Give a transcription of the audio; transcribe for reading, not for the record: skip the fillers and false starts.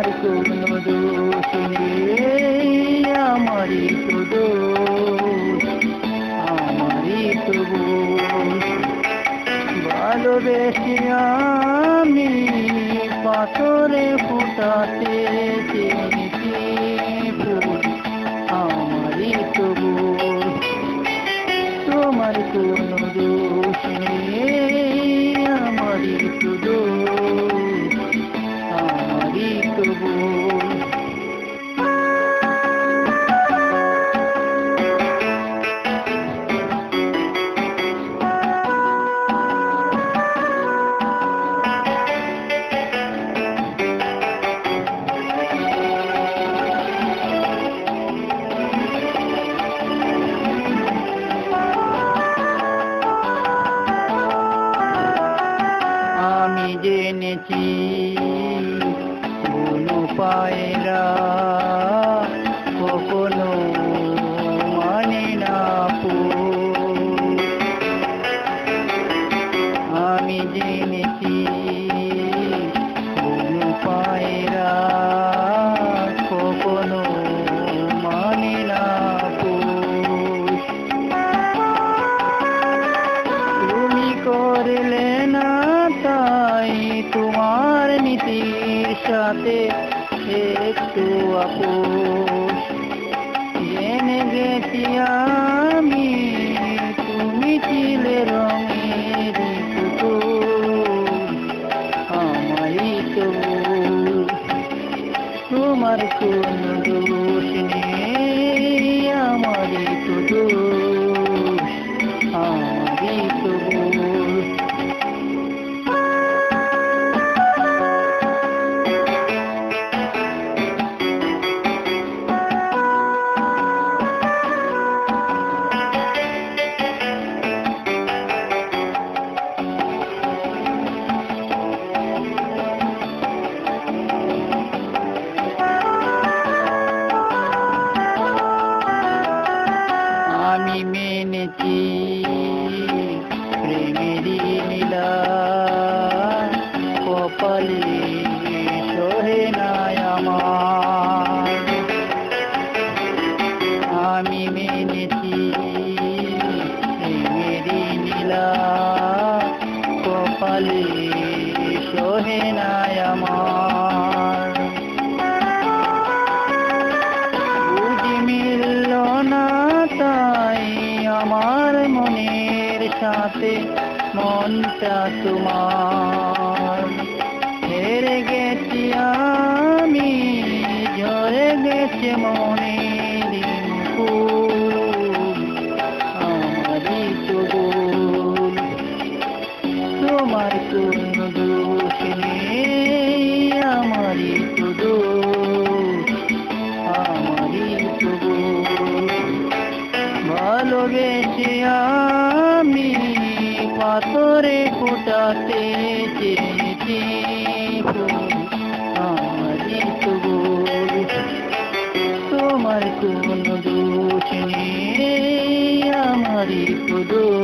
তোমার কোনো দোষ নেই, আমারই তো দোষ, আমারই তো ভুল। ভালোবেসে আমি পাথরে ফোটাতে চেয়েছি ফুল, আমারই তো ভুল। তোমার কোনো দোষ নেই, আমারই তো দোষ, আমারই তো ভুল। আমি জেনেছি কোনো পায়রা কখনো মানে না ফুল। আমি জেনেছি কোনো পায়রা কখনো মানে না ফুল। তুমি করলে না তাই তোমার নীতির সাথে একটু আপোষ, জেনে গেছি আমি তুমি ছিলে রঙের পুতুল, আমারই তো ভুল। তোমার কোনো দোষ নেই, আমারই তো দোষ, আমারই তো ভুল। আমি মেনেছি প্রেমেরই লীলা কপালে সহে নাই আমার। আমি মেনেছি প্রেমেরই লীলা কপালে সহে নাই আমার। বুঝি মিলল না তাই আমার মনের সাথে মনটা তোমার। হেরে গেছি আমি, ঝরে গেছে মনের মুকুল, আমারই তো ভুল। তোমার কোনো দোষ নেই, আমারই তো দোষ, আমারই তো ভুল। ভালোবেসে আমি পাথরে ফোটাতে চেয়েছি ফুল, আমারই তো ভুল। তোমার কোনো দোষ নেই, আমারই তো দোষ।